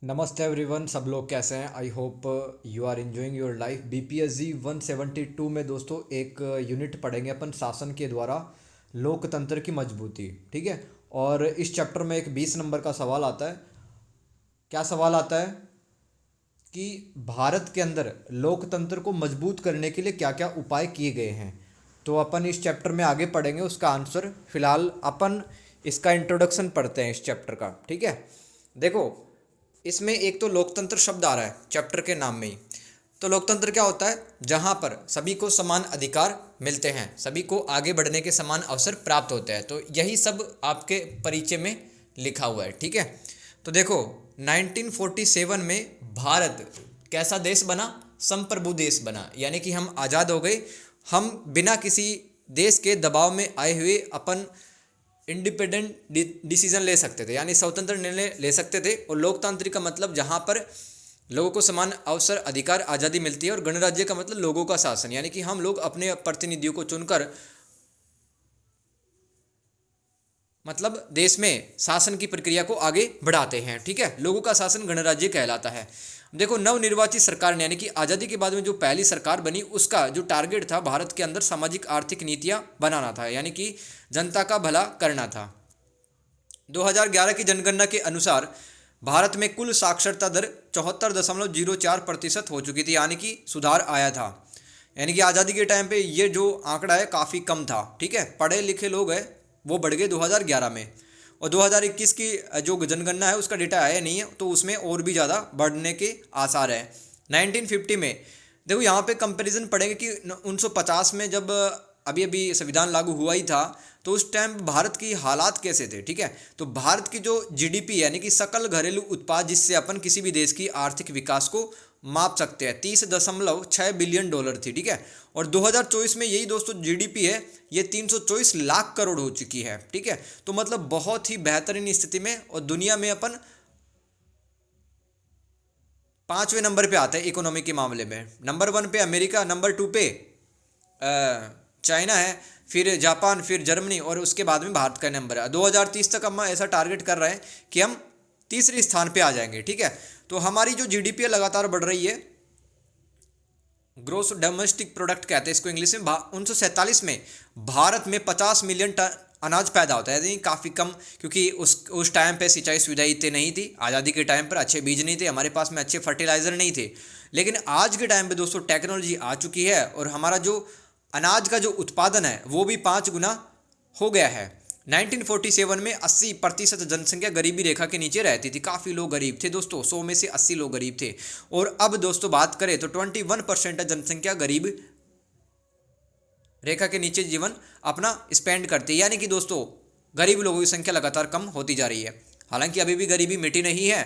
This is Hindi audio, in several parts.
नमस्ते एवरीवन, सब लोग कैसे हैं। I hope you are enjoying your life. BPSG 172 में दोस्तों एक यूनिट पढ़ेंगे अपन, शासन के द्वारा लोकतंत्र की मजबूती। ठीक है। और इस चैप्टर में एक 20 नंबर का सवाल आता है। क्या सवाल आता है कि भारत के अंदर लोकतंत्र को मजबूत करने के लिए क्या क्या उपाय किए गए हैं। तो अपन इस चैप्टर में आगे पढ़ेंगे उसका आंसर। फिलहाल अपन इसका इंट्रोडक्शन पढ़ते हैं इस चैप्टर का। ठीक है। देखो, इसमें एक तो लोकतंत्र शब्द आ रहा है चैप्टर के नाम में ही। तो लोकतंत्र क्या होता है? जहाँ पर सभी को समान अधिकार मिलते हैं, सभी को आगे बढ़ने के समान अवसर प्राप्त होते हैं। तो यही सब आपके परिचय में लिखा हुआ है। ठीक है। तो देखो, 1947 में भारत कैसा देश बना? संप्रभु देश बना, यानी कि हम आज़ाद हो गए। हम बिना किसी देश के दबाव में आए हुए अपन इंडिपेंडेंट डिसीजन ले सकते थे, यानी स्वतंत्र निर्णय ले सकते थे। और लोकतांत्रिक का मतलब जहाँ पर लोगों को समान अवसर, अधिकार, आज़ादी मिलती है। और गणराज्य का मतलब लोगों का शासन, यानी कि हम लोग अपने प्रतिनिधियों को चुनकर मतलब देश में शासन की प्रक्रिया को आगे बढ़ाते हैं। ठीक है। लोगों का शासन गणराज्य कहलाता है। देखो, नवनिर्वाचित सरकार ने, यानी कि आज़ादी के बाद में जो पहली सरकार बनी, उसका जो टारगेट था भारत के अंदर सामाजिक आर्थिक नीतियाँ बनाना था, यानी कि जनता का भला करना था। 2011 की जनगणना के अनुसार भारत में कुल साक्षरता दर 74.04% हो चुकी थी, यानी कि सुधार आया था। यानी कि आज़ादी के टाइम पे ये जो आंकड़ा है काफ़ी कम था। ठीक है। पढ़े लिखे लोग हैं वो बढ़ गए 2011 में। और 2021 की जो जनगणना है उसका डेटा आया नहीं है, तो उसमें और भी ज़्यादा बढ़ने के आसार हैं। 1950 में देखो, यहाँ पे कंपैरिजन पड़ेगा कि 1950 में जब अभी अभी संविधान लागू हुआ ही था, तो उस टाइम भारत की हालात कैसे थे। ठीक है। तो भारत की जो जीडीपी, यानी कि सकल घरेलू उत्पाद, जिससे अपन किसी भी देश की आर्थिक विकास को माप सकते हैं, 30.6 बिलियन डॉलर थी। ठीक है। और 2024 में यही दोस्तों जीडीपी है, ये 324 लाख करोड़ हो चुकी है। ठीक है। तो मतलब बहुत ही बेहतरीन स्थिति में। और दुनिया में अपन 5वें नंबर पे आता है इकोनॉमी के मामले में। नंबर 1 पे अमेरिका, नंबर 2 पे चाइना है, फिर जापान, फिर जर्मनी, और उसके बाद में भारत का नंबर है। 2030 तक हम ऐसा टारगेट कर रहे हैं कि हम तीसरे स्थान पे आ जाएंगे। ठीक है। तो हमारी जो जीडीपी है लगातार बढ़ रही है। ग्रोस डोमेस्टिक प्रोडक्ट कहते हैं इसको इंग्लिश में। 1947 में भारत में 50 मिलियन टन अनाज पैदा होता है, यानी काफ़ी कम, क्योंकि उस टाइम पे सिंचाई सुविधा इतनी नहीं थी। आज़ादी के टाइम पर अच्छे बीज नहीं थे हमारे पास में, अच्छे फर्टिलाइज़र नहीं थे। लेकिन आज के टाइम पे दोस्तों टेक्नोलॉजी आ चुकी है, और हमारा जो अनाज का जो उत्पादन है वो भी 5 गुना हो गया है। 1947 में 80% जनसंख्या गरीबी रेखा के नीचे रहती थी। काफ़ी लोग गरीब थे दोस्तों, 100 में से 80 लोग गरीब थे। और अब दोस्तों बात करें तो 21% जनसंख्या गरीब रेखा के नीचे जीवन अपना स्पेंड करती है, यानी कि दोस्तों गरीब लोगों की संख्या लगातार कम होती जा रही है। हालांकि अभी भी गरीबी मिटी नहीं है।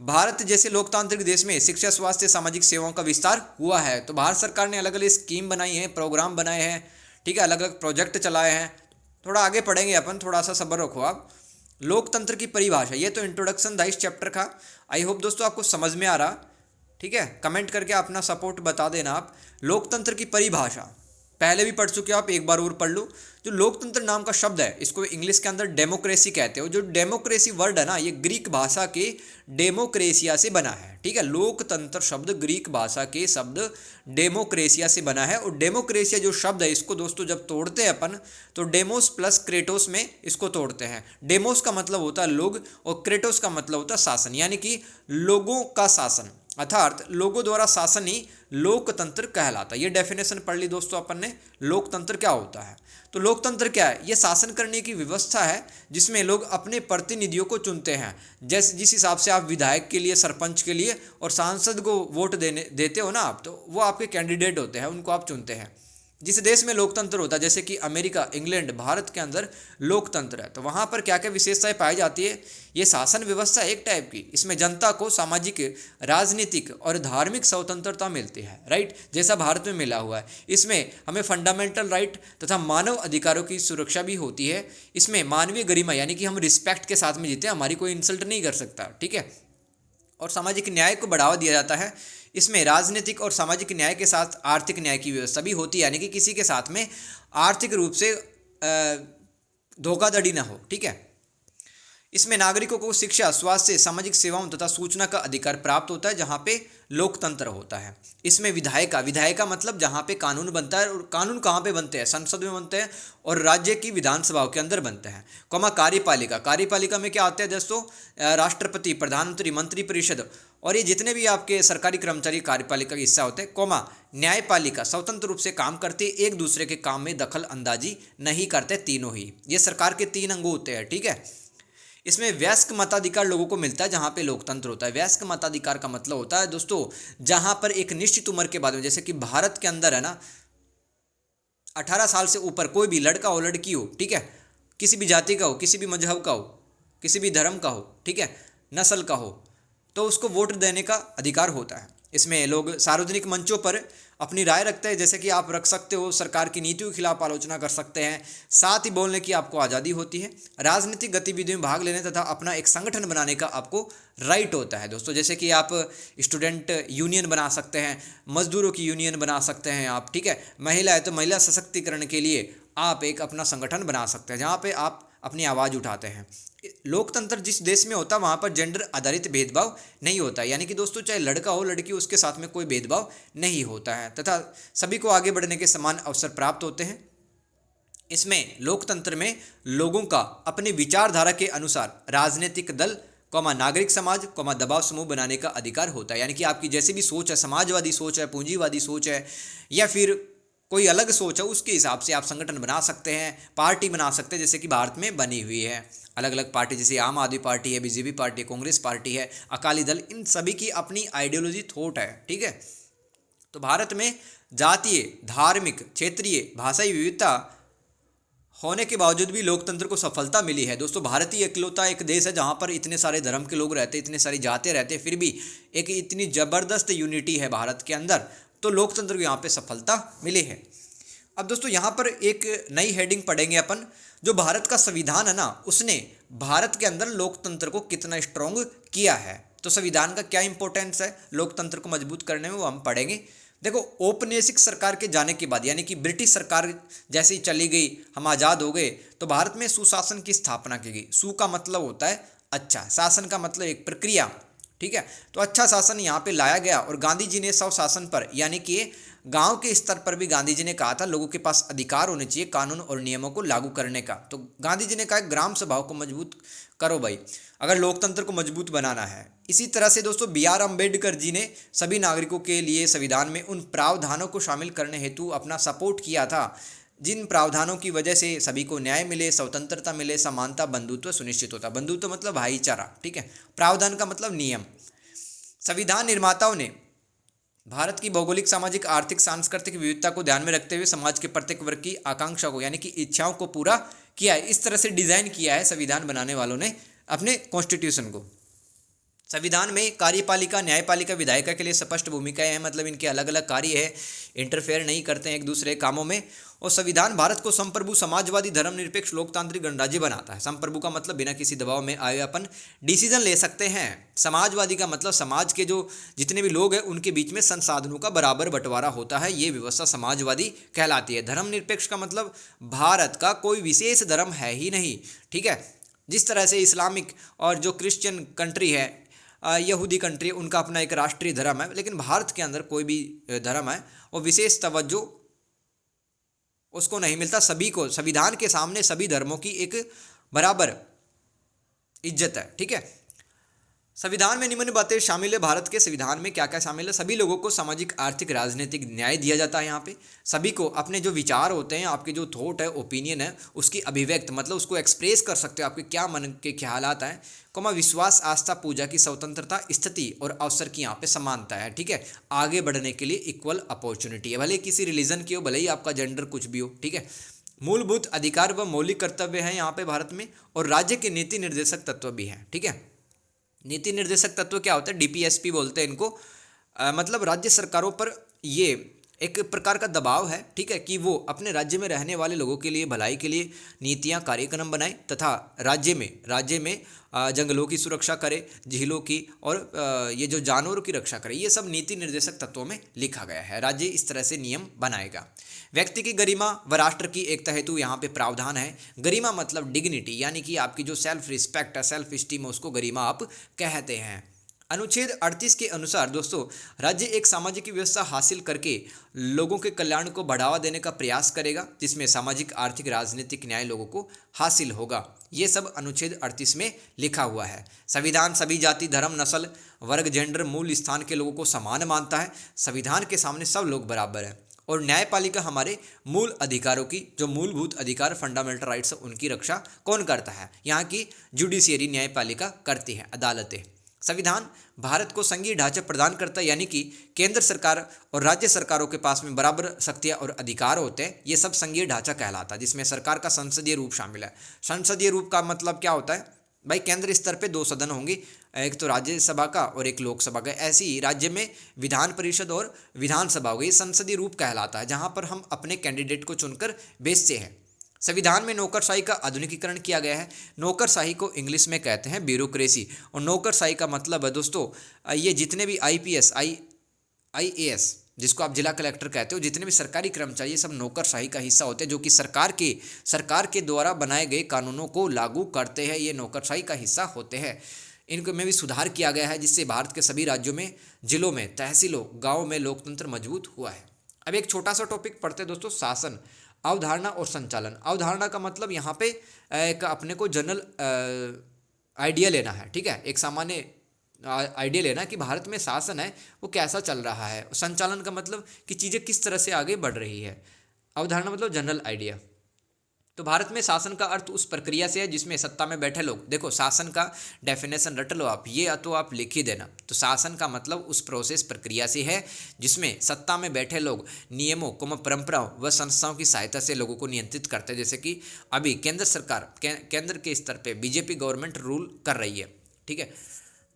भारत जैसे लोकतांत्रिक देश में शिक्षा, स्वास्थ्य, सामाजिक सेवाओं का विस्तार हुआ है। तो भारत सरकार ने अलग अलग स्कीम बनाई है, प्रोग्राम बनाए हैं। ठीक है। अलग अलग प्रोजेक्ट चलाए हैं। थोड़ा आगे पढ़ेंगे अपन, थोड़ा सा सब्र रखो आप। लोकतंत्र की परिभाषा, ये तो इंट्रोडक्शन था इस चैप्टर का। आई होप दोस्तों आपको समझ में आ रहा। ठीक है। कमेंट करके अपना सपोर्ट बता देना आप। लोकतंत्र की परिभाषा पहले भी पढ़ चुके हो आप, एक बार और पढ़ लो। जो लोकतंत्र नाम का शब्द है, इसको इंग्लिश के अंदर डेमोक्रेसी कहते हो। जो डेमोक्रेसी वर्ड है ना, ये ग्रीक भाषा के डेमोक्रेसिया से बना है। ठीक है। लोकतंत्र शब्द ग्रीक भाषा के शब्द डेमोक्रेसिया से बना है। और डेमोक्रेसिया जो शब्द है, इसको दोस्तों जब तोड़ते हैं अपन, तो डेमोस प्लस क्रेटोस में इसको तोड़ते हैं। डेमोस का मतलब होता है लोग, और क्रेटोस का मतलब होता है शासन, यानी कि लोगों का शासन, अर्थात लोगों द्वारा शासन ही लोकतंत्र कहलाता है। ये डेफिनेशन पढ़ ली दोस्तों अपन ने। लोकतंत्र क्या होता है? तो लोकतंत्र क्या है? ये शासन करने की व्यवस्था है जिसमें लोग अपने प्रतिनिधियों को चुनते हैं। जैसे जिस हिसाब से आप विधायक के लिए, सरपंच के लिए और सांसद को वोट देते हो ना आप, तो वो आपके कैंडिडेट होते हैं, उनको आप चुनते हैं। जिस देश में लोकतंत्र होता है, जैसे कि अमेरिका, इंग्लैंड, भारत के अंदर लोकतंत्र है, तो वहाँ पर क्या क्या विशेषताएं पाई जाती है? ये शासन व्यवस्था एक टाइप की, इसमें जनता को सामाजिक, राजनीतिक और धार्मिक स्वतंत्रता मिलती है, राइट, जैसा भारत में मिला हुआ है। इसमें हमें फंडामेंटल राइट तथा मानव अधिकारों की सुरक्षा भी होती है। इसमें मानवीय गरिमा, यानी कि हम रिस्पेक्ट के साथ में जीते हैं, हमारी कोई इंसल्ट नहीं कर सकता। ठीक है। और सामाजिक न्याय को बढ़ावा दिया जाता है। इसमें राजनीतिक और सामाजिक न्याय के साथ आर्थिक न्याय की व्यवस्था भी होती है, यानी कि किसी के साथ में आर्थिक रूप से धोखाधड़ी ना हो। ठीक है। इसमें नागरिकों को शिक्षा, स्वास्थ्य, सामाजिक सेवाओं तथा सूचना का अधिकार प्राप्त होता है, जहाँ पे लोकतंत्र होता है। इसमें विधायिका मतलब जहाँ पे कानून बनता है, और कानून कहाँ पे बनते हैं, संसद में बनते हैं और राज्य की विधानसभाओं के अंदर बनते हैं। कार्यपालिका में क्या आते हैं दोस्तों, राष्ट्रपति, प्रधानमंत्री, मंत्रिपरिषद और ये जितने भी आपके सरकारी कर्मचारी कार्यपालिका का हिस्सा होते हैं। न्यायपालिका स्वतंत्र रूप से काम करती है, एक दूसरे के काम में दखल अंदाजी नहीं करते, तीनों ही। ये सरकार के 3 अंग होते हैं, ठीक है। इसमें वयस्क मताधिकार लोगों को मिलता है, जहाँ पे लोकतंत्र होता है। वयस्क मताधिकार का मतलब होता है दोस्तों, जहाँ पर एक निश्चित उम्र के बाद में, जैसे कि भारत के अंदर है ना, 18 साल से ऊपर कोई भी लड़का हो लड़की हो, ठीक है, किसी भी जाति का हो, किसी भी मजहब का हो, किसी भी धर्म का हो, ठीक है, नस्ल का हो, तो उसको वोट देने का अधिकार होता है। इसमें लोग सार्वजनिक मंचों पर अपनी राय रखते हैं, जैसे कि आप रख सकते हो, सरकार की नीतियों के खिलाफ आलोचना कर सकते हैं, साथ ही बोलने की आपको आज़ादी होती है। राजनीतिक गतिविधियों में भाग लेने तथा अपना एक संगठन बनाने का आपको राइट होता है दोस्तों, जैसे कि आप स्टूडेंट यूनियन बना सकते हैं, मजदूरों की यूनियन बना सकते हैं आप, ठीक है। महिला है तो महिला सशक्तिकरण के लिए आप एक अपना संगठन बना सकते हैं, जहाँ पे आप अपनी आवाज़ उठाते हैं। लोकतंत्र जिस देश में होता है वहाँ पर जेंडर आधारित भेदभाव नहीं होता है, यानी कि दोस्तों चाहे लड़का हो लड़की, उसके साथ में कोई भेदभाव नहीं होता है तथा सभी को आगे बढ़ने के समान अवसर प्राप्त होते हैं। इसमें लोकतंत्र में लोगों का अपनी विचारधारा के अनुसार राजनीतिक दल, नागरिक समाज, दबाव समूह बनाने का अधिकार होता है, यानी कि आपकी जैसी भी सोच है, समाजवादी सोच है, पूंजीवादी सोच है, या फिर कोई अलग सोच है, उसके हिसाब से आप संगठन बना सकते हैं, पार्टी बना सकते हैं, जैसे कि भारत में बनी हुई है अलग अलग पार्टी, जैसे आम आदमी पार्टी है, बीजेपी पार्टी है, कांग्रेस पार्टी है, अकाली दल, इन सभी की अपनी आइडियोलॉजी, थॉट है, ठीक है। तो भारत में जातीय, धार्मिक, क्षेत्रीय, भाषाई विविधता होने के बावजूद भी लोकतंत्र को सफलता मिली है दोस्तों। भारत ही इकलौता एक देश है जहाँ पर इतने सारे धर्म के लोग रहते हैं, इतने सारी जातें रहते हैं, फिर भी एक इतनी ज़बरदस्त यूनिटी है भारत के अंदर, तो लोकतंत्र को यहाँ पे सफलता मिली है। अब दोस्तों यहाँ पर एक नई हेडिंग पढ़ेंगे अपन, जो भारत का संविधान है ना, उसने भारत के अंदर लोकतंत्र को कितना स्ट्रॉन्ग किया है। तो संविधान का क्या इंपॉर्टेंस है लोकतंत्र को मजबूत करने में, वो हम पढ़ेंगे। देखो, औपनिवेशिक सरकार के जाने के बाद, यानी कि ब्रिटिश सरकार जैसे ही चली गई, हम आज़ाद हो गए, तो भारत में सुशासन की स्थापना की गई। सु का मतलब होता है अच्छा, शासन का मतलब एक प्रक्रिया, ठीक है। तो अच्छा शासन यहाँ पे लाया गया, और गांधी जी ने स्वशासन पर, यानी कि गांव के स्तर पर भी गांधी जी ने कहा था लोगों के पास अधिकार होने चाहिए कानून और नियमों को लागू करने का। तो गांधी जी ने कहा ग्राम सभाओं को मजबूत करो भाई, अगर लोकतंत्र को मजबूत बनाना है। इसी तरह से दोस्तों BR अम्बेडकर जी ने सभी नागरिकों के लिए संविधान में उन प्रावधानों को शामिल करने हेतु अपना सपोर्ट किया था जिन प्रावधानों की वजह से सभी को न्याय मिले, स्वतंत्रता मिले, समानता, बंधुत्व सुनिश्चित होता। बंधुत्व मतलब भाईचारा, ठीक है। प्रावधान का मतलब नियम। संविधान निर्माताओं ने भारत की भौगोलिक, सामाजिक, आर्थिक, सांस्कृतिक विविधता को ध्यान में रखते हुए समाज के प्रत्येक वर्ग की आकांक्षा को, यानी कि इच्छाओं को पूरा किया है। इस तरह से डिजाइन किया है संविधान बनाने वालों ने अपने कॉन्स्टिट्यूशन को। संविधान में कार्यपालिका, न्यायपालिका, विधायिका के लिए स्पष्ट भूमिकाएं हैं, मतलब इनके अलग अलग कार्य है, इंटरफेयर नहीं करते हैं एक दूसरे कामों में। और संविधान भारत को संप्रभु, समाजवादी, धर्मनिरपेक्ष, लोकतांत्रिक गणराज्य बनाता है। संप्रभु का मतलब बिना किसी दबाव में आए अपन डिसीजन ले सकते हैं। समाजवादी का मतलब समाज के जो जितने भी लोग हैं उनके बीच में संसाधनों का बराबर बंटवारा होता है, ये व्यवस्था समाजवादी कहलाती है। धर्मनिरपेक्ष का मतलब भारत का कोई विशेष धर्म है ही नहीं, ठीक है। जिस तरह से इस्लामिक और जो क्रिश्चियन कंट्री है, यहूदी कंट्री, उनका अपना एक राष्ट्रीय धर्म है, लेकिन भारत के अंदर कोई भी धर्म है और विशेष तवज्जो उसको नहीं मिलता। सभी को संविधान के सामने सभी धर्मों की एक बराबर इज्जत है, ठीक है। संविधान में निम्न बातें शामिल है। भारत के संविधान में क्या क्या शामिल है? सभी लोगों को सामाजिक, आर्थिक, राजनीतिक न्याय दिया जाता है। यहाँ पे सभी को अपने जो विचार होते हैं, आपके जो थॉट है, ओपिनियन है, उसकी अभिव्यक्त मतलब उसको एक्सप्रेस कर सकते हो, आपके क्या मन के ख्यालात हैं। विश्वास, आस्था, पूजा की स्वतंत्रता, स्थिति और अवसर की यहाँ पे समानता है, ठीक है। आगे बढ़ने के लिए इक्वल अपॉर्चुनिटी है, भले किसी रिलीजन की हो, भले ही आपका जेंडर कुछ भी हो, ठीक है। मूलभूत अधिकार व मौलिक कर्तव्य हैं यहाँ पे भारत में, और राज्य के नीति निर्देशक तत्व भी हैं, ठीक है। नीति निर्देशक तत्व क्या होता है? DPSP बोलते हैं इनको। मतलब राज्य सरकारों पर ये एक प्रकार का दबाव है, ठीक है, कि वो अपने राज्य में रहने वाले लोगों के लिए भलाई के लिए नीतियाँ कार्यक्रम बनाए तथा राज्य में जंगलों की सुरक्षा करे, झीलों की और ये जो जानवरों की रक्षा करे। ये सब नीति निर्देशक तत्वों में लिखा गया है। राज्य इस तरह से नियम बनाएगा। व्यक्ति की गरिमा व राष्ट्र की एकता हेतु यहाँ पे प्रावधान है। गरिमा मतलब डिग्निटी, यानी कि आपकी जो सेल्फ रिस्पेक्ट है, सेल्फ स्टीम है, उसको गरिमा आप कहते हैं। अनुच्छेद 38 के अनुसार दोस्तों, राज्य एक सामाजिक व्यवस्था हासिल करके लोगों के कल्याण को बढ़ावा देने का प्रयास करेगा, जिसमें सामाजिक, आर्थिक, राजनीतिक न्याय लोगों को हासिल होगा। ये सब अनुच्छेद 38 में लिखा हुआ है। संविधान सभी जाति, धर्म, नस्ल, वर्ग, जेंडर, मूल स्थान के लोगों को समान मानता है। संविधान के सामने सब लोग बराबर हैं। और न्यायपालिका हमारे मूल अधिकारों की, जो मूलभूत अधिकार, फंडामेंटल राइट्स, उनकी रक्षा कौन करता है? यहाँ की जुडिशियरी, न्यायपालिका करती है, अदालतें। संविधान भारत को संघीय ढांचा प्रदान करता है, यानी कि केंद्र सरकार और राज्य सरकारों के पास में बराबर शक्तियां और अधिकार होते हैं। ये सब संघीय ढांचा कहलाता है, जिसमें सरकार का संसदीय रूप शामिल है। संसदीय रूप का मतलब क्या होता है भाई? केंद्र स्तर पे 2 सदन होंगे, एक तो राज्यसभा का और एक लोकसभा का। ऐसे ही राज्य में विधान परिषद और विधानसभा होगी। ये संसदीय रूप कहलाता है, जहाँ पर हम अपने कैंडिडेट को चुनकर भेजते हैं। संविधान में नौकरशाही का आधुनिकीकरण किया गया है। नौकरशाही को इंग्लिश में कहते हैं ब्यूरोक्रेसी। और नौकरशाही का मतलब है दोस्तों, ये जितने भी IPS, IAS, जिसको आप जिला कलेक्टर कहते हो, जितने भी सरकारी कर्मचारी, ये सब नौकरशाही का हिस्सा होते हैं, जो कि सरकार के द्वारा बनाए गए कानूनों को लागू करते हैं। ये नौकरशाही का हिस्सा होते हैं। इनको में भी सुधार किया गया है, जिससे भारत के सभी राज्यों में, जिलों में, तहसीलों, गाँव में लोकतंत्र मजबूत हुआ है। अब एक छोटा सा टॉपिक पढ़ते हैं दोस्तों, शासन, अवधारणा और संचालन। अवधारणा का मतलब यहाँ पे एक अपने को जनरल आइडिया लेना है, ठीक है, एक सामान्य आइडिया लेना कि भारत में शासन है वो कैसा चल रहा है। संचालन का मतलब कि चीज़ें किस तरह से आगे बढ़ रही है। अवधारणा मतलब जनरल आइडिया। तो भारत में शासन का अर्थ उस प्रक्रिया से है जिसमें सत्ता में बैठे लोग, देखो शासन का डेफिनेशन रट लो आप, ये तो आप लिख ही देना। तो शासन का मतलब उस प्रोसेस, प्रक्रिया से है जिसमें सत्ता में बैठे लोग नियमों, परंपराओं व संस्थाओं की सहायता से लोगों को नियंत्रित करते हैं। जैसे कि अभी केंद्र सरकार, केंद्र के स्तर पर बीजेपी गवर्नमेंट रूल कर रही है, ठीक है।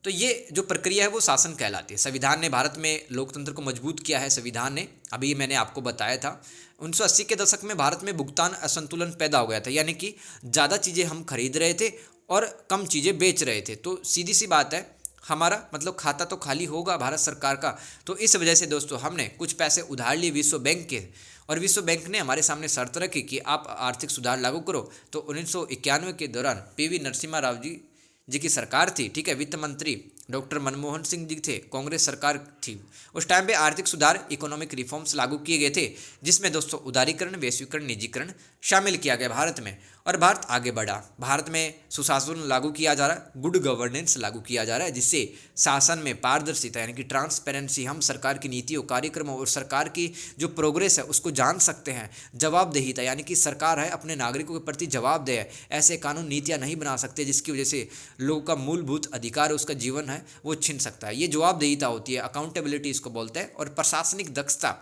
तो ये जो प्रक्रिया है वो शासन कहलाती है। संविधान ने भारत में लोकतंत्र को मजबूत किया है। संविधान ने, अभी मैंने आपको बताया था, 1980 के दशक में भारत में भुगतान असंतुलन पैदा हो गया था, यानी कि ज़्यादा चीज़ें हम खरीद रहे थे और कम चीज़ें बेच रहे थे। तो सीधी सी बात है, हमारा मतलब खाता तो खाली होगा भारत सरकार का। तो इस वजह से दोस्तों हमने कुछ पैसे उधार लिए विश्व बैंक के, और विश्व बैंक ने हमारे सामने शर्त रखी कि आप आर्थिक सुधार लागू करो। तो 1991 के दौरान PV नरसिम्हा राव जी की सरकार थी, ठीक है, वित्त मंत्री डॉक्टर मनमोहन सिंह जी थे, कांग्रेस सरकार थी। उस टाइम पे आर्थिक सुधार, इकोनॉमिक रिफॉर्म्स लागू किए गए थे, जिसमें दोस्तों उदारीकरण, वैश्वीकरण, निजीकरण शामिल किया गया भारत में, और भारत आगे बढ़ा। भारत में सुशासन लागू किया जा रहा है, गुड गवर्नेंस लागू किया जा रहा है, जिससे शासन में पारदर्शिता यानी कि ट्रांसपेरेंसी, हम सरकार की नीतियों, कार्यक्रमों और सरकार की जो प्रोग्रेस है उसको जान सकते हैं। जवाबदेहिता यानी कि सरकार है अपने नागरिकों के प्रति जवाबदेह है। ऐसे कानून, नीतियाँ नहीं बना सकते जिसकी वजह से लोगों का मूलभूत अधिकार, उसका जीवन है वो छिन सकता है। ये जवाबदेहिता होती है, अकाउंटेबिलिटी इसको बोलते हैं। और प्रशासनिक दक्षता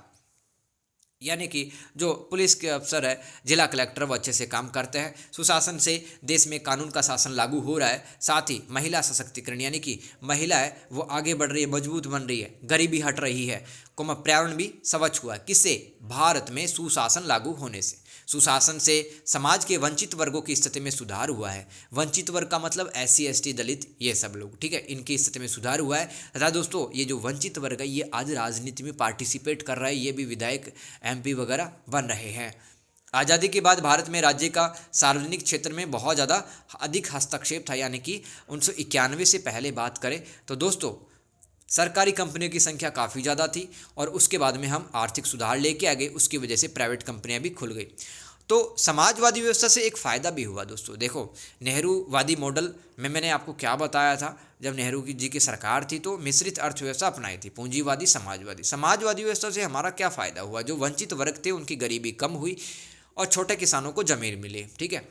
यानी कि जो पुलिस के अफसर है, जिला कलेक्टर, वो अच्छे से काम करते हैं। सुशासन से देश में कानून का शासन लागू हो रहा है। साथ ही महिला सशक्तिकरण यानी कि महिला है वो आगे बढ़ रही है, मजबूत बन रही है, गरीबी हट रही है, पर्यावरण भी स्वच्छ हुआ है। किससे? भारत में सुशासन लागू होने से। सुशासन से समाज के वंचित वर्गों की स्थिति में सुधार हुआ है। वंचित वर्ग का मतलब SC ST, दलित, ये सब लोग, ठीक है, इनकी स्थिति में सुधार हुआ है। तथा दोस्तों ये जो वंचित वर्ग है ये आज राजनीति में पार्टिसिपेट कर रहा है, ये भी विधायक, MP वगैरह बन रहे हैं। आज़ादी के बाद भारत में राज्य का सार्वजनिक क्षेत्र में बहुत ज़्यादा अधिक हस्तक्षेप था, यानी कि 1991 से पहले बात करें तो दोस्तों सरकारी कंपनियों की संख्या काफ़ी ज़्यादा थी, और उसके बाद में हम आर्थिक सुधार लेके आ गए, उसकी वजह से प्राइवेट कंपनियां भी खुल गई। तो समाजवादी व्यवस्था से एक फ़ायदा भी हुआ दोस्तों। देखो नेहरूवादी मॉडल में मैंने आपको क्या बताया था, जब नेहरू जी की सरकार थी तो मिश्रित अर्थव्यवस्था अपनाई थी, पूंजीवादी, समाजवादी व्यवस्था से हमारा क्या फ़ायदा हुआ? जो वंचित वर्ग थे उनकी गरीबी कम हुई और छोटे किसानों को ज़मीन मिली, ठीक है।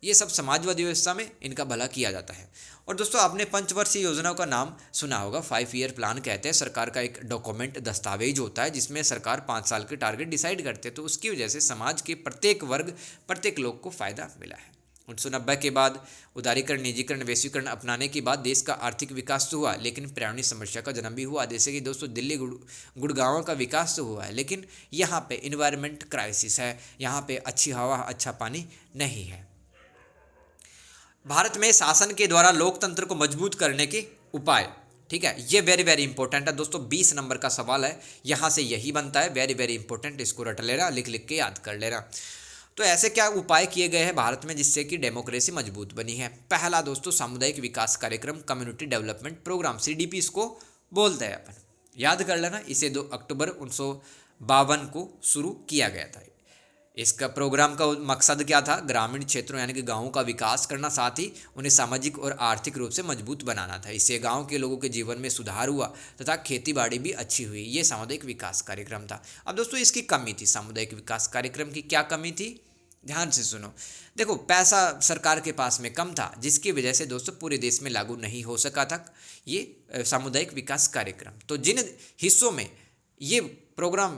ये सब समाजवादी व्यवस्था में इनका भला किया जाता है। और दोस्तों आपने पंचवर्षीय योजनाओं का नाम सुना होगा, 5 ईयर प्लान कहते हैं। सरकार का एक डॉक्यूमेंट, दस्तावेज होता है जिसमें सरकार 5 साल के टारगेट डिसाइड करते हैं। तो उसकी वजह से समाज के प्रत्येक वर्ग, प्रत्येक लोग को फ़ायदा मिला है। 1990 के बाद उदारीकरण, निजीकरण, वैश्वीकरण अपनाने के बाद देश का आर्थिक विकास तो हुआ, लेकिन पर्यावरणीय समस्या का जन्म भी हुआ। जैसे कि दोस्तों दिल्ली गुड़गांव का विकास तो हुआ है, लेकिन यहाँ पे इन्वायरमेंट क्राइसिस है, यहाँ पे अच्छी हवा, अच्छा पानी नहीं है। भारत में शासन के द्वारा लोकतंत्र को मजबूत करने के उपाय, ठीक है, ये वेरी वेरी इंपॉर्टेंट है दोस्तों। 20 नंबर का सवाल है, यहाँ से यही बनता है, वेरी वेरी इंपॉर्टेंट, इसको रट लेना, लिख लिख के याद कर लेना। तो ऐसे क्या उपाय किए गए हैं भारत में जिससे कि डेमोक्रेसी मजबूत बनी है? पहला दोस्तों, सामुदायिक विकास कार्यक्रम, कम्युनिटी डेवलपमेंट प्रोग्राम, CDP इसको बोलते हैं अपन, याद कर लेना। इसे 2 अक्टूबर 1952 को शुरू किया गया था। इसका प्रोग्राम का मकसद क्या था? ग्रामीण क्षेत्रों यानी कि गाँवों का विकास करना, साथ ही उन्हें सामाजिक और आर्थिक रूप से मजबूत बनाना था। इससे गांव के लोगों के जीवन में सुधार हुआ तथा खेतीबाड़ी भी अच्छी हुई। ये सामुदायिक विकास कार्यक्रम था। अब दोस्तों इसकी कमी थी, सामुदायिक विकास कार्यक्रम की क्या कमी थी? ध्यान से सुनो। देखो, पैसा सरकार के पास में कम था, जिसकी वजह से दोस्तों पूरे देश में लागू नहीं हो सका था ये सामुदायिक विकास कार्यक्रम। तो जिन हिस्सों में ये प्रोग्राम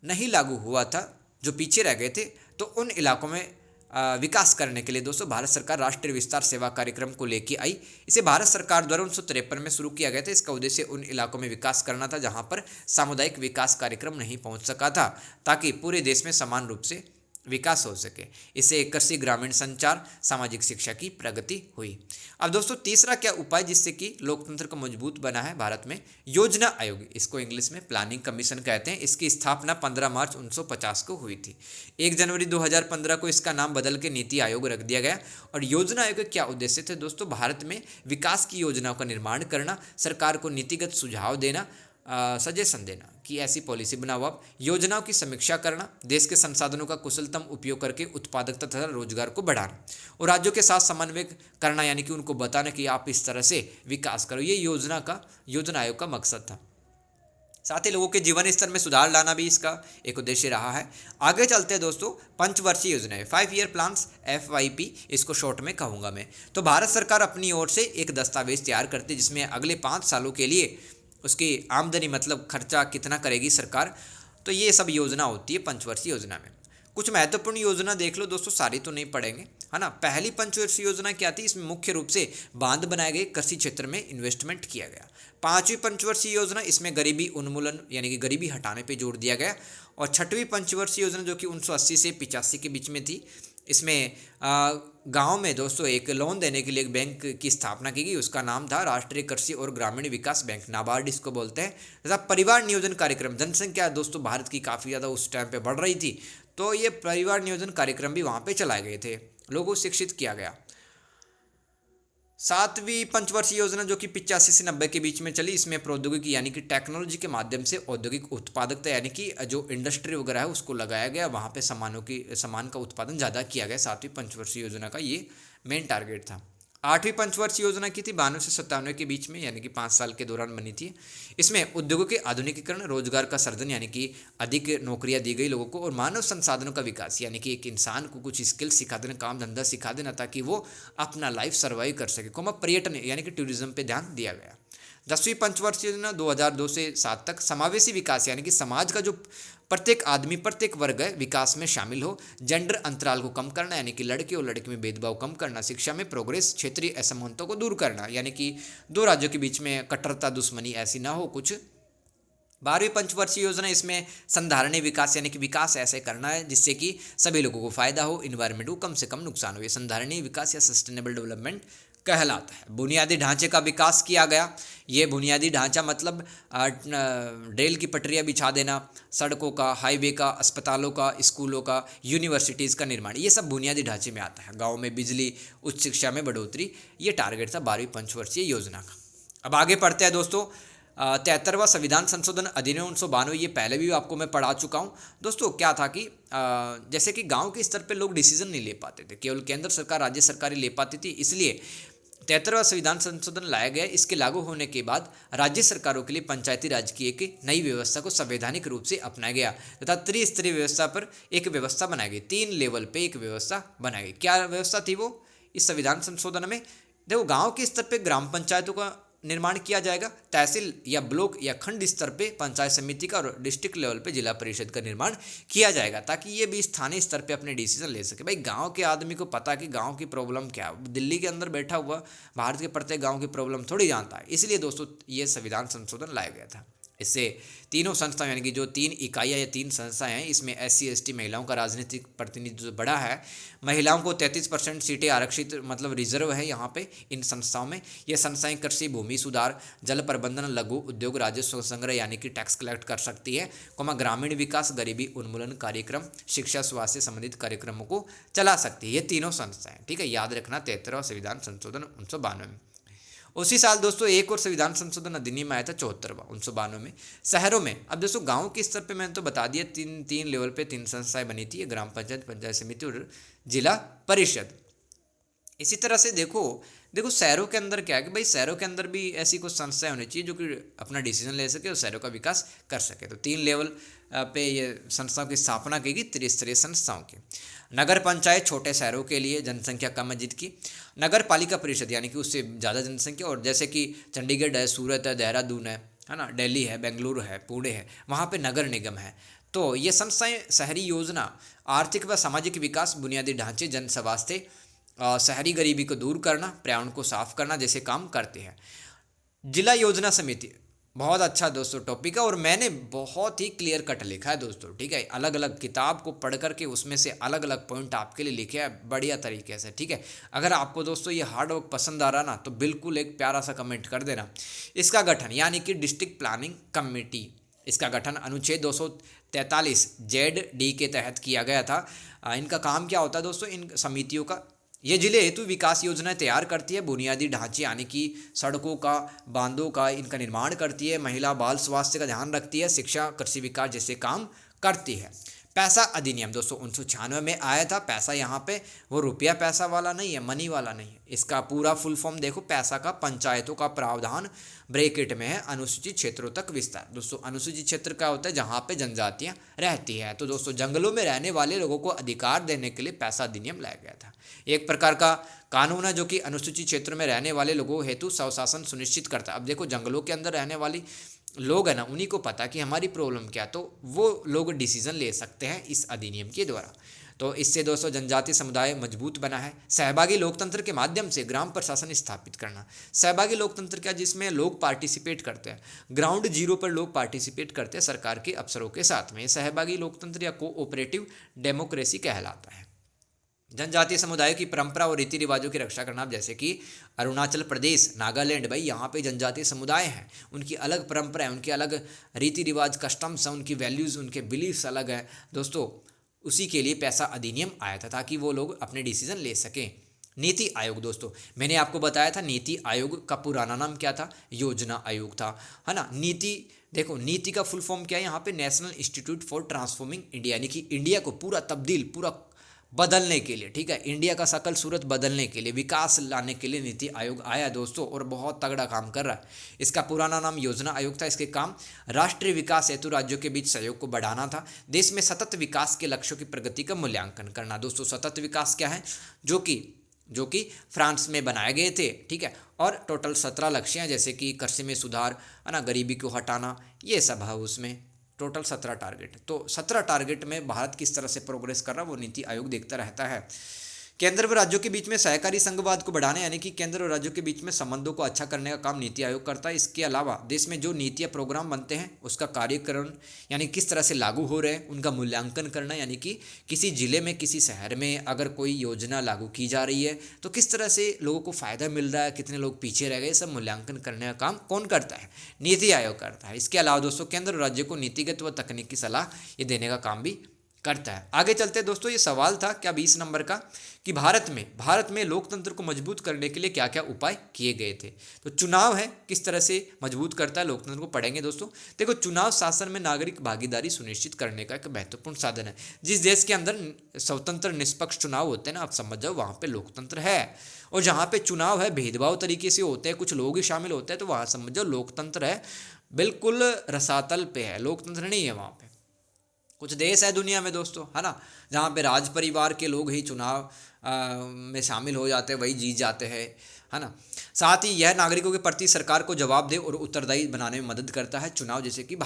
नहीं लागू हुआ था, जो पीछे रह गए थे, तो उन इलाकों में विकास करने के लिए दोस्तों भारत सरकार राष्ट्रीय विस्तार सेवा कार्यक्रम को लेके आई। इसे भारत सरकार द्वारा 1953 में शुरू किया गया था। इसका उद्देश्य उन इलाकों में विकास करना था जहां पर सामुदायिक विकास कार्यक्रम नहीं पहुंच सका था, ताकि पूरे देश में समान रूप से विकास हो सके। इससे कृषि, ग्रामीण संचार, सामाजिक शिक्षा की प्रगति हुई। अब दोस्तों तीसरा क्या उपाय जिससे कि लोकतंत्र को मजबूत बना है भारत में? योजना आयोग, इसको इंग्लिश में प्लानिंग कमीशन कहते हैं। इसकी स्थापना 15 मार्च 1950 को हुई थी। 1 जनवरी 2015 को इसका नाम बदल के नीति आयोग रख दिया गया। और योजना आयोग के क्या उद्देश्य थे दोस्तों? भारत में विकास की योजनाओं का निर्माण करना, सरकार को नीतिगत सुझाव देना, सजेशन देना कि ऐसी पॉलिसी बनाओ आप, योजनाओं की समीक्षा करना, देश के संसाधनों का कुशलतम उपयोग करके उत्पादकता तथा रोजगार को बढ़ाना, और राज्यों के साथ समन्वय करना, यानी कि उनको बताना कि आप इस तरह से विकास करो। ये योजना आयोग का मकसद था। साथ ही लोगों के जीवन स्तर में सुधार लाना भी इसका एक उद्देश्य रहा है। आगे चलते हैं दोस्तों, पंचवर्षीय योजनाएं, 5 ईयर प्लान्स, FYP इसको शॉर्ट में कहूँगा मैं। तो भारत सरकार अपनी ओर से एक दस्तावेज तैयार करती है जिसमें अगले 5 सालों के लिए उसकी आमदनी, मतलब खर्चा कितना करेगी सरकार, तो ये सब योजना होती है पंचवर्षीय योजना में। कुछ महत्वपूर्ण योजना देख लो दोस्तों, सारी तो नहीं पढ़ेंगे, है ना। पहली पंचवर्षीय योजना क्या थी? इसमें मुख्य रूप से बांध बनाए गए, कृषि क्षेत्र में इन्वेस्टमेंट किया गया। 5वीं पंचवर्षीय योजना, इसमें गरीबी उन्मूलन यानी कि गरीबी हटाने पर जोर दिया गया। और 6वीं पंचवर्षीय योजना जो कि 1980 से 85 के बीच में थी, इसमें गांव में दोस्तों एक लोन देने के लिए एक बैंक की स्थापना की गई। उसका नाम था राष्ट्रीय कृषि और ग्रामीण विकास बैंक, नाबार्ड इसको बोलते हैं। तथा परिवार नियोजन कार्यक्रम, जनसंख्या दोस्तों भारत की काफ़ी ज़्यादा उस टाइम पे बढ़ रही थी, तो ये परिवार नियोजन कार्यक्रम भी वहाँ पे चलाए गए थे, लोगों को शिक्षित किया गया। 7वीं पंचवर्षीय योजना जो कि 85 से 90 के बीच में चली, इसमें प्रौद्योगिकी यानी कि टेक्नोलॉजी के माध्यम से औद्योगिक उत्पादकता यानी कि जो इंडस्ट्री वगैरह है उसको लगाया गया, वहाँ पे सामान का उत्पादन ज़्यादा किया गया। 7वीं पंचवर्षीय योजना का ये मेन टारगेट था। 8वीं पंचवर्षीय योजना की थी 92 से 97 के बीच में, यानी कि 5 साल के दौरान बनी थी। इसमें उद्योगों के आधुनिकीकरण, रोजगार का सृजन यानी कि अधिक नौकरियां दी गई लोगों को, और मानव संसाधनों का विकास यानी कि एक इंसान को कुछ स्किल सिखा देना, काम धंधा सिखा देना, ताकि वो अपना लाइफ सर्वाइव कर सके। पर्यटन यानी कि टूरिज्म पे ध्यान दिया गया। 10वीं पंचवर्षीय योजना 2002 से 7 तक समावेशी विकास यानी कि समाज का जो प्रत्येक आदमी, प्रत्येक वर्ग है विकास में शामिल हो। जेंडर अंतराल को कम करना यानी कि लड़के और लड़की में भेदभाव कम करना। शिक्षा में प्रोग्रेस, क्षेत्रीय असमानताओं को दूर करना यानी कि 2 राज्यों के बीच में कट्टरता, दुश्मनी ऐसी ना हो कुछ। 12वीं पंचवर्षीय योजना, इसमें संधारणीय विकास यानी कि विकास ऐसे करना है जिससे कि सभी लोगों को फायदा हो, इन्वायरमेंट को कम से कम नुकसान हो। ये संधारणीय विकास या सस्टेनेबल डेवलपमेंट कहलाता है। बुनियादी ढांचे का विकास किया गया। ये बुनियादी ढांचा मतलब रेल की पटरियां बिछा देना, सड़कों का, हाईवे का, अस्पतालों का, स्कूलों का, यूनिवर्सिटीज़ का निर्माण, ये सब बुनियादी ढांचे में आता है। गाँव में बिजली, उच्च शिक्षा में बढ़ोतरी, ये टारगेट था 12वीं पंचवर्षीय योजना का। अब आगे पढ़ते हैं दोस्तों, 73वां संविधान संशोधन अधिनियम 1992, ये पहले भी आपको मैं पढ़ा चुका हूँ दोस्तों। क्या था कि जैसे कि गांव के स्तर पे लोग डिसीजन नहीं ले पाते थे, केवल केंद्र सरकार, राज्य सरकार ही ले पाती थी, इसलिए 73वां संविधान संशोधन लाया गया। इसके लागू होने के बाद राज्य सरकारों के लिए पंचायती राज की एक नई व्यवस्था को संवैधानिक रूप से अपनाया गया तथा त्रिस्तरीय व्यवस्था पर एक व्यवस्था बनाई गई। 3 लेवल पे एक व्यवस्था बनाई गई। क्या व्यवस्था थी वो इस संविधान संशोधन में? देखो, गाँव के स्तर पर ग्राम पंचायतों का निर्माण किया जाएगा? तहसील या ब्लॉक या खंड स्तर पे पंचायत समिति का और डिस्ट्रिक्ट लेवल पे जिला परिषद का निर्माण किया जाएगा, ताकि ये भी स्थानीय स्तर पे अपने डिसीजन ले सके। भाई गांव के आदमी को पता कि गांव की प्रॉब्लम क्या है, दिल्ली के अंदर बैठा हुआ भारत के प्रत्येक गांव की प्रॉब्लम थोड़ी जानता है। इसलिए दोस्तों ये संविधान संशोधन लाया गया था। इससे तीनों संस्थाएं यानी कि जो 3 इकाइयाँ या 3 संस्थाएं हैं, इसमें SC ST महिलाओं का राजनीतिक प्रतिनिधित्व बढ़ा है। महिलाओं को 33% सीटें आरक्षित मतलब रिजर्व है यहाँ पे इन संस्थाओं में। ये संस्थाएं कृषि, भूमि सुधार, जल प्रबंधन, लघु उद्योग, राजस्व संग्रह यानी कि टैक्स कलेक्ट कर सकती है, ग्रामीण विकास, गरीबी उन्मूलन कार्यक्रम, शिक्षा, स्वास्थ्य संबंधित कार्यक्रमों को चला सकती है। ये तीनों संस्थाएं, ठीक है, याद रखना। 73वां संविधान संशोधन 1992 में। उसी साल दोस्तों एक और संविधान संशोधन अधिनियम आया था, 74वां 1992 में, शहरों में। अब दोस्तों गांव के स्तर पे मैंने तो बता दिया, तीन लेवल पे 3 संस्थाएं बनी थी, ग्राम पंचायत, पंचायत समिति और जिला परिषद। इसी तरह से देखो शहरों के अंदर क्या है कि भाई शहरों के अंदर भी ऐसी कुछ संस्थाएं होनी चाहिए जो कि अपना डिसीजन ले सके और शहरों का विकास कर सके। तो 3 लेवल पे ये संस्थाओं की स्थापना की गई, त्रिस्तरीय संस्थाओं की। नगर पंचायत छोटे शहरों के लिए, जनसंख्या कम है जिनकी। नगर पालिका परिषद यानी कि उससे ज़्यादा जनसंख्या, और जैसे कि चंडीगढ़ है, सूरत है, देहरादून है ना, दिल्ली है, बेंगलुरु है, पुणे है, वहाँ पे नगर निगम है। तो ये संस्थाएं शहरी योजना, आर्थिक व सामाजिक विकास, बुनियादी ढांचे, जन स्वास्थ्य, शहरी गरीबी को दूर करना, पर्यावरण को साफ करना जैसे काम करते हैं। जिला योजना समिति बहुत अच्छा दोस्तों टॉपिक है, और मैंने बहुत ही क्लियर कट लिखा है दोस्तों, ठीक है। अलग अलग किताब को पढ़ करके उसमें से अलग अलग पॉइंट आपके लिए लिखे हैं बढ़िया तरीके से, ठीक है। अगर आपको दोस्तों ये हार्ड वर्क पसंद आ रहा ना, तो बिल्कुल एक प्यारा सा कमेंट कर देना। इसका गठन यानी कि डिस्ट्रिक्ट प्लानिंग कमेटी, इसका गठन अनुच्छेद 243 ZD के तहत किया गया था। इनका काम क्या होता है दोस्तों, इन समितियों का, ये जिले हेतु विकास योजनाएं तैयार करती है, बुनियादी ढांचे यानी कि सड़कों का, बांधों का इनका निर्माण करती है, महिला बाल स्वास्थ्य का ध्यान रखती है, शिक्षा, कृषि विकास जैसे काम करती है। पैसा अधिनियम दोस्तों 1996 में आया था। पैसा यहाँ पे वो रुपया पैसा वाला नहीं है, मनी वाला नहीं है। इसका पूरा फुल फॉर्म देखो, पैसा का पंचायतों का प्रावधान, ब्रैकेट में है अनुसूचित क्षेत्रों तक विस्तार। दोस्तों अनुसूचित क्षेत्र क्या होता है, जहाँ पे जनजातियाँ रहती है। तो दोस्तों जंगलों में रहने वाले लोगों को अधिकार देने के लिए पैसा अधिनियम लाया गया था। एक प्रकार का कानून है जो कि अनुसूचित क्षेत्र में रहने वाले लोगों हेतु स्वशासन सुनिश्चित करता है। अब देखो जंगलों के अंदर रहने वाली लोग है ना, उन्हीं को पता कि हमारी प्रॉब्लम क्या, तो वो लोग डिसीजन ले सकते हैं इस अधिनियम के द्वारा। तो इससे दोस्तों जनजातीय समुदाय मजबूत बना है। सहभागी लोकतंत्र के माध्यम से ग्राम प्रशासन स्थापित करना। सहभागी लोकतंत्र क्या, जिसमें लोग पार्टिसिपेट करते हैं, ग्राउंड जीरो पर लोग पार्टिसिपेट करते हैं सरकार के अफसरों के साथ में। सहभागी लोकतंत्र या कोऑपरेटिव डेमोक्रेसी कहलाता है। जनजातीय समुदायों की परंपरा और रीति रिवाजों की रक्षा करना, जैसे कि अरुणाचल प्रदेश, नागालैंड, भाई यहाँ पे जनजातीय समुदाय हैं, उनकी अलग परंपरा है, उनके अलग रीति रिवाज, कस्टम्स हैं, उनकी वैल्यूज़, उनके बिलीफ्स अलग हैं दोस्तों। उसी के लिए पैसा अधिनियम आया था, ताकि वो लोग अपने डिसीजन ले सकें। नीति आयोग दोस्तों, मैंने आपको बताया था नीति आयोग का पुराना नाम क्या था, योजना आयोग था, है ना। नीति देखो, नीति का फुल फॉर्म क्या है यहाँ पे, national institute for transforming India, यानी कि इंडिया को पूरा तब्दील, पूरा बदलने के लिए, ठीक है, इंडिया का शकल सूरत बदलने के लिए, विकास लाने के लिए नीति आयोग आया दोस्तों, और बहुत तगड़ा काम कर रहा है। इसका पुराना नाम योजना आयोग था। इसके काम राष्ट्रीय विकास हेतु राज्यों के बीच सहयोग को बढ़ाना था, देश में सतत विकास के लक्ष्यों की प्रगति का मूल्यांकन करना। दोस्तों सतत विकास क्या है, जो कि फ्रांस में बनाए गए थे, ठीक है, और टोटल 17 लक्ष्य हैं, जैसे कि कृषि में सुधार, है ना, गरीबी को हटाना, ये सब है उसमें। Total 17 target. तो 17 टारगेट में भारत किस तरह से प्रोग्रेस कर रहा है वो नीति आयोग देखता रहता है। केंद्र व राज्यों के बीच में सहकारी संघवाद को बढ़ाने, यानी कि केंद्र और राज्यों के बीच में संबंधों को अच्छा करने का काम नीति आयोग करता है। इसके अलावा देश में जो नीतियाँ प्रोग्राम बनते हैं उसका कार्यकरण, यानी किस तरह से लागू हो रहे हैं, उनका मूल्यांकन करना, यानी कि किसी जिले में, किसी शहर में अगर कोई योजना लागू की जा रही है तो किस तरह से लोगों को फ़ायदा मिल रहा है, कितने लोग पीछे रह गए, सब मूल्यांकन करने का काम कौन करता है, नीति आयोग करता है। इसके अलावा दोस्तों केंद्र और राज्य को नीतिगत व तकनीकी सलाह ये देने का काम भी करता है। आगे चलते हैं दोस्तों, ये सवाल था क्या 20 नंबर का, कि भारत में लोकतंत्र को मजबूत करने के लिए क्या क्या उपाय किए गए थे। तो चुनाव है किस तरह से मजबूत करता है लोकतंत्र को, पढ़ेंगे दोस्तों। देखो, चुनाव शासन में नागरिक भागीदारी सुनिश्चित करने का एक महत्वपूर्ण साधन है। जिस देश के अंदर स्वतंत्र निष्पक्ष चुनाव होते हैं ना, आप समझ जाओ वहाँ पे लोकतंत्र है। और जहाँ पे चुनाव है भेदभाव तरीके से होते हैं, कुछ लोग ही शामिल होते हैं, तो वहाँ समझ जाओ लोकतंत्र है, बिल्कुल रसातल पे है, लोकतंत्र नहीं है वहाँ पे। कुछ देश है दुनिया में दोस्तों, है ना, जहाँ पे राज परिवार के लोग ही चुनाव में शामिल हो जाते हैं, वही जीत जाते हैं, है ना। साथ ही यह नागरिकों के प्रति सरकार को जवाबदेह और उत्तरदायी बनाने में मदद करता है चुनाव। जैसे कि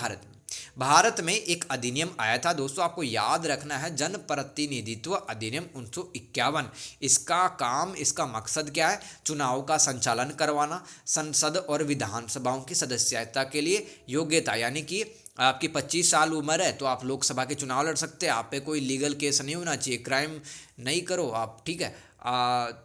भारत में एक अधिनियम आया था दोस्तों, आपको याद रखना है, जनप्रतिनिधित्व अधिनियम 1951। इसका मकसद क्या है? चुनाव का संचालन करवाना, संसद और विधानसभाओं की सदस्यता के लिए योग्यता, यानी कि आपकी 25 साल उम्र है तो आप लोकसभा के चुनाव लड़ सकते हैं, आप पे कोई लीगल केस नहीं होना चाहिए, क्राइम नहीं करो आप, ठीक है,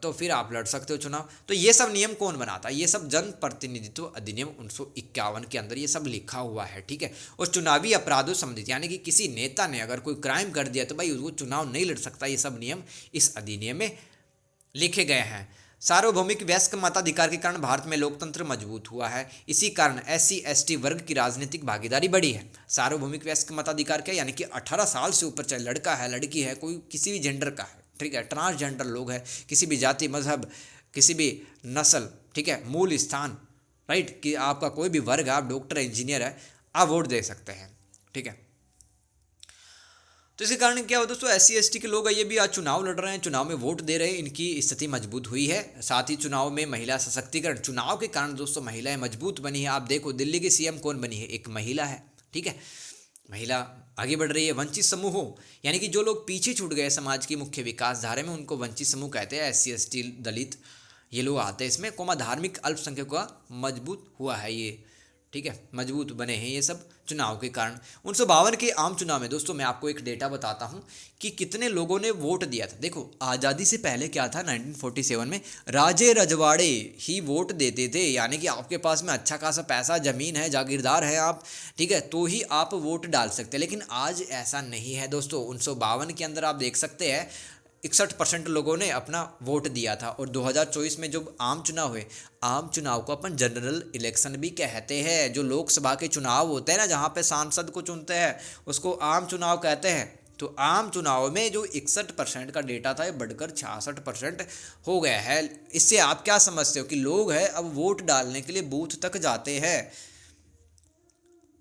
तो फिर आप लड़ सकते हो चुनाव। तो ये सब नियम कौन बनाता है? ये सब जन प्रतिनिधित्व अधिनियम 1951 के अंदर ये सब लिखा हुआ है, ठीक है। और चुनावी अपराधों संबंधित, यानी कि किसी नेता ने अगर कोई क्राइम कर दिया तो भाई वो चुनाव नहीं लड़ सकता, ये सब नियम इस अधिनियम में लिखे गए हैं। सार्वभौमिक वयस्क मताधिकार के कारण भारत में लोकतंत्र मजबूत हुआ है। इसी कारण SC ST वर्ग की राजनीतिक भागीदारी बढ़ी है। सार्वभौमिक वयस्क मताधिकार क्या, यानी कि 18 साल से ऊपर, चाहे लड़का है लड़की है, कोई किसी भी जेंडर का है, ठीक है, ट्रांसजेंडर लोग हैं, किसी भी जाति मजहब, किसी भी नस्ल, ठीक है, मूल स्थान, राइट, कि आपका कोई भी वर्ग है, आप डॉक्टर इंजीनियर है, आप वोट दे सकते हैं, ठीक है। तो इसी कारण क्या हो दोस्तों, SC ST के लोग ये भी आज चुनाव लड़ रहे हैं, चुनाव में वोट दे रहे हैं, इनकी स्थिति मजबूत हुई है। साथ ही चुनाव में महिला सशक्तिकरण, चुनाव के कारण दोस्तों महिलाएं मजबूत बनी है। आप देखो दिल्ली की CM कौन बनी है? एक महिला है, ठीक है, महिला आगे बढ़ रही है। वंचित समूहों, यानी कि जो लोग पीछे छूट गए समाज की मुख्य विकास धारा में, उनको वंचित समूह कहते हैं। SC ST दलित ये लोग आते हैं इसमें। धार्मिक अल्पसंख्यकों का मजबूत हुआ है ये, ठीक है, मजबूत बने हैं ये सब चुनाव के कारण। 1952 के आम चुनाव में दोस्तों मैं आपको एक डेटा बताता हूं कि कितने लोगों ने वोट दिया था। देखो आज़ादी से पहले क्या था, 1947 में राजे रजवाड़े ही वोट देते थे, यानी कि आपके पास में अच्छा खासा पैसा, ज़मीन है, जागीरदार है आप, ठीक है, तो ही आप वोट डाल सकते हैं। लेकिन आज ऐसा नहीं है दोस्तों। 1952 के अंदर आप देख सकते हैं 61% लोगों ने अपना वोट दिया था। और 2024 में जो आम चुनाव हुए, आम चुनाव को अपन जनरल इलेक्शन भी कहते हैं। जो लोकसभा के चुनाव होते हैं ना, जहाँ पे सांसद को चुनते हैं, उसको आम चुनाव कहते हैं। तो आम चुनाव में जो 61% का डेटा था, ये बढ़कर 66% हो गया है। इससे आप क्या समझते हो कि लोग हैं अब वोट डालने के लिए बूथ तक जाते हैं।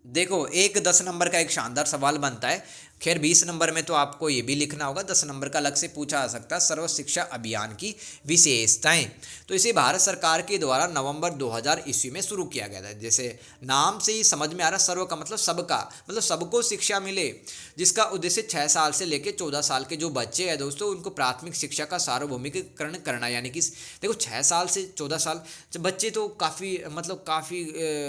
देखो एक 10 नंबर का एक शानदार सवाल बनता है, खैर 20 नंबर में तो आपको ये भी लिखना होगा, 10 नंबर का अलग से पूछा जा सकता है, सर्व शिक्षा अभियान की विशेषताएं। तो इसे भारत सरकार के द्वारा नवंबर 2000 ईस्वी में शुरू किया गया था। जैसे नाम से ही समझ में आ रहा, सर्व का मतलब सबका, मतलब सबको शिक्षा मिले, जिसका उद्देश्य 6 साल से लेकर 14 साल के जो बच्चे हैं दोस्तों, उनको प्राथमिक शिक्षा का सार्वभौमिकरण करना। यानी कि देखो 6 साल से 14 साल बच्चे तो काफ़ी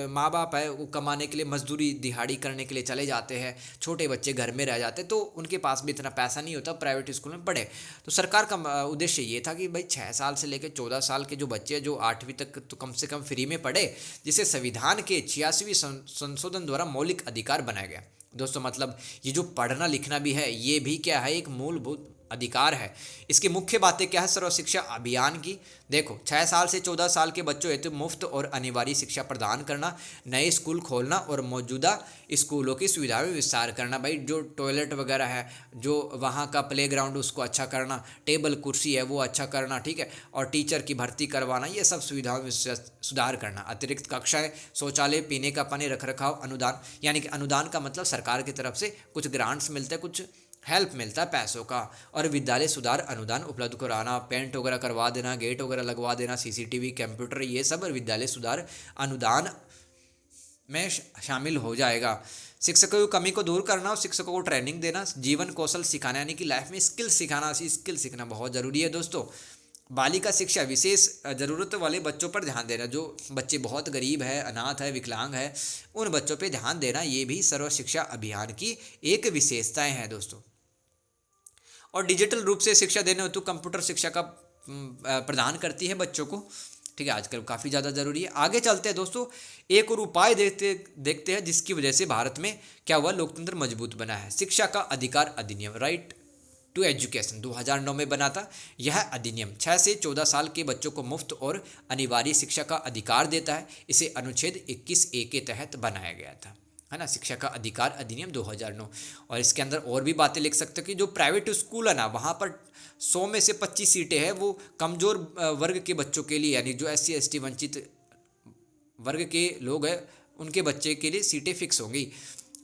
माँ बाप है वो कमाने के लिए, मजदूरी दिहाड़ी करने के लिए चले जाते हैं, छोटे बच्चे घर में रह जाते, तो उनके पास भी इतना पैसा नहीं होता प्राइवेट स्कूल में पढ़े। तो सरकार का उद्देश्य ये था कि भाई 6 साल से लेकर 14 साल के जो बच्चे जो 8वीं तक तो कम से कम फ्री में पढ़े, जिसे संविधान के 86वें संशोधन द्वारा मौलिक अधिकार बनाया गया दोस्तों। मतलब ये जो पढ़ना लिखना भी है, ये भी क्या है, एक मूलभूत अधिकार है। इसकी मुख्य बातें क्या है सर्व शिक्षा अभियान की? देखो 6 साल से 14 साल के बच्चों हेतु मुफ्त और अनिवार्य शिक्षा प्रदान करना, नए स्कूल खोलना और मौजूदा स्कूलों की सुविधाओं में विस्तार करना। भाई जो टॉयलेट वगैरह है, जो वहाँ का प्लेग्राउंड उसको अच्छा करना, टेबल कुर्सी है वो अच्छा करना, ठीक है, और टीचर की भर्ती करवाना, ये सब सुविधाओं में सुधार करना। अतिरिक्त कक्षाएं, शौचालय, पीने का पानी, रखरखाव, अनुदान, यानी कि अनुदान का मतलब सरकार की तरफ से कुछ ग्रांट्स मिलते हैं, कुछ हेल्प मिलता है पैसों का। और विद्यालय सुधार अनुदान उपलब्ध कराना, पेंट वगैरह करवा देना, गेट वगैरह लगवा देना, CCTV, कंप्यूटर, ये सब विद्यालय सुधार अनुदान में शामिल हो जाएगा। शिक्षकों की कमी को दूर करना और शिक्षकों को ट्रेनिंग देना, जीवन कौशल सिखाना, यानी कि लाइफ में स्किल सिखाना, स्किल सीखना बहुत ज़रूरी है दोस्तों। बालिका शिक्षा, विशेष ज़रूरत वाले बच्चों पर ध्यान देना, जो बच्चे बहुत गरीब है, अनाथ है, विकलांग है, उन बच्चों पे ध्यान देना, ये भी सर्व शिक्षा अभियान की एक विशेषताएं हैं दोस्तों। और डिजिटल रूप से शिक्षा देने हेतु कंप्यूटर शिक्षा का प्रदान करती है बच्चों को, ठीक है, आजकल काफ़ी ज़्यादा ज़रूरी है। आगे चलते हैं दोस्तों, एक और उपाय देखते हैं जिसकी वजह से भारत में क्या हुआ, लोकतंत्र मजबूत बना है। शिक्षा का अधिकार अधिनियम, राइट टू एजुकेशन, 2009 में बना था। यह अधिनियम 6 से 14 साल के बच्चों को मुफ्त और अनिवार्य शिक्षा का अधिकार देता है। इसे अनुच्छेद 21A के तहत बनाया गया था, है ना, शिक्षा का अधिकार अधिनियम 2009। और इसके अंदर और भी बातें लिख सकते हो कि जो प्राइवेट स्कूल है ना, वहाँ पर 100 में से 25 सीटें हैं वो कमज़ोर वर्ग के बच्चों के लिए, यानी जो SC ST वंचित वर्ग के लोग हैं उनके बच्चे के लिए सीटें फिक्स होंगी।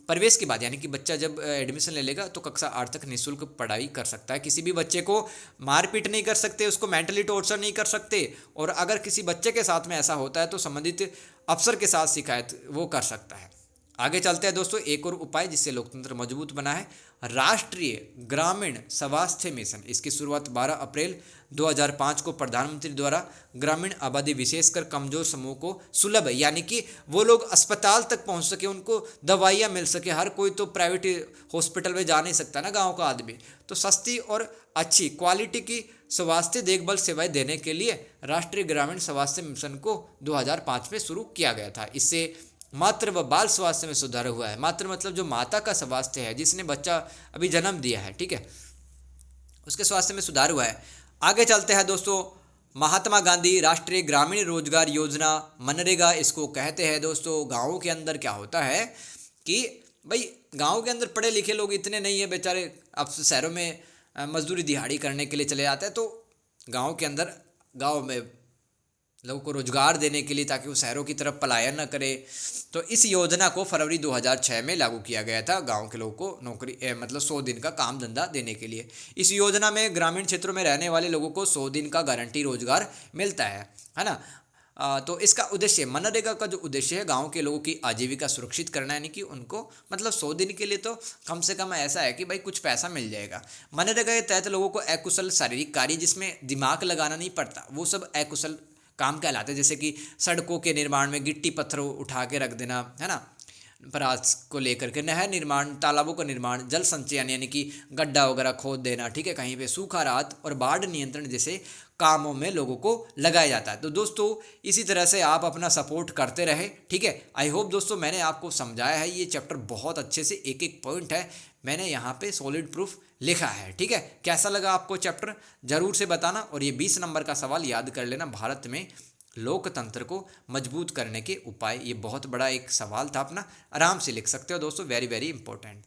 प्रवेश के बाद, यानी कि बच्चा जब एडमिशन ले लेगा तो कक्षा 8 तक निःशुल्क पढ़ाई कर सकता है। किसी भी बच्चे को मारपीट नहीं कर सकते, उसको मेंटली टॉर्चर नहीं कर सकते, और अगर किसी बच्चे के साथ में ऐसा होता है तो संबंधित अफसर के साथ शिकायत वो कर सकता है। आगे चलते हैं दोस्तों, एक और उपाय जिससे लोकतंत्र मजबूत बना है, राष्ट्रीय ग्रामीण स्वास्थ्य मिशन। इसकी शुरुआत 12 अप्रैल 2005 को प्रधानमंत्री द्वारा ग्रामीण आबादी विशेषकर कमजोर समूह को सुलभ, यानी कि वो लोग अस्पताल तक पहुंच सके, उनको दवाइयाँ मिल सके। हर कोई तो प्राइवेट हॉस्पिटल में जा नहीं सकता ना, गांव का आदमी, तो सस्ती और अच्छी क्वालिटी की स्वास्थ्य देखभाल सेवाएं देने के लिए राष्ट्रीय ग्रामीण स्वास्थ्य मिशन को 2005 में शुरू किया गया था। इससे मातृ व बाल स्वास्थ्य में सुधार हुआ है। मातृ मतलब जो माता का स्वास्थ्य है, जिसने बच्चा अभी जन्म दिया है, ठीक है, उसके स्वास्थ्य में सुधार हुआ है। आगे चलते हैं दोस्तों, महात्मा गांधी राष्ट्रीय ग्रामीण रोजगार योजना, मनरेगा इसको कहते हैं दोस्तों। गाँव के अंदर क्या होता है कि भाई गाँव के अंदर पढ़े लिखे लोग इतने नहीं है बेचारे, अब शहरों में मजदूरी दिहाड़ी करने के लिए चले जाते हैं, तो गाँव के अंदर गाँव में लोगों को रोजगार देने के लिए, ताकि वो शहरों की तरफ पलायन न करे, तो इस योजना को फरवरी 2006 में लागू किया गया था गांव के लोगों को नौकरी मतलब 100 दिन का काम धंधा देने के लिए। इस योजना में ग्रामीण क्षेत्रों में रहने वाले लोगों को 100 दिन का गारंटी रोजगार मिलता है ना। तो इसका उद्देश्य, मनरेगा का जो उद्देश्य है, गांव के लोगों की आजीविका सुरक्षित करना, यानी कि उनको मतलब 100 दिन के लिए तो कम से कम ऐसा है कि भाई कुछ पैसा मिल जाएगा। मनरेगा के तहत लोगों को अकुशल शारीरिक कार्य जिसमें दिमाग लगाना नहीं पड़ता, वो सब अकुशल काम कहलाते हैं, जैसे कि सड़कों के निर्माण में गिट्टी पत्थर उठा के रख देना, है ना, परास को लेकर के, नहर निर्माण, तालाबों का निर्माण, जल संचयन यानी कि गड्ढा वगैरह खोद देना, ठीक है, कहीं पे सूखा राहत और बाढ़ नियंत्रण जैसे कामों में लोगों को लगाया जाता है। तो दोस्तों इसी तरह से आप अपना सपोर्ट करते रहे, ठीक है। आई होप दोस्तों मैंने आपको समझाया है, ये चैप्टर बहुत अच्छे से एक एक पॉइंट है मैंने यहाँ पे सॉलिड प्रूफ लिखा है, ठीक है। कैसा लगा आपको चैप्टर ज़रूर से बताना, और ये 20 नंबर का सवाल याद कर लेना, भारत में लोकतंत्र को मजबूत करने के उपाय। ये बहुत बड़ा एक सवाल था अपना, आराम से लिख सकते हो दोस्तों, वेरी वेरी इंपॉर्टेंट,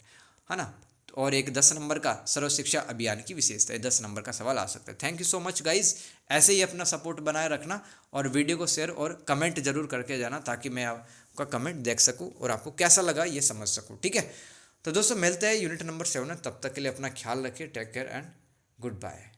है ना। और एक 10 नंबर का सर्व शिक्षा अभियान की विशेषता है, 10 नंबर का सवाल आ सकता है। Thank you so much guys, ऐसे ही अपना सपोर्ट बनाए रखना, और वीडियो को शेयर और कमेंट जरूर करके जाना, ताकि मैं आपका कमेंट देख सकूँ और आपको कैसा लगा ये समझ सकूँ, ठीक है। तो दोस्तों मिलते हैं यूनिट नंबर 7 में, तब तक के लिए अपना ख्याल रखिए, take care and good bye.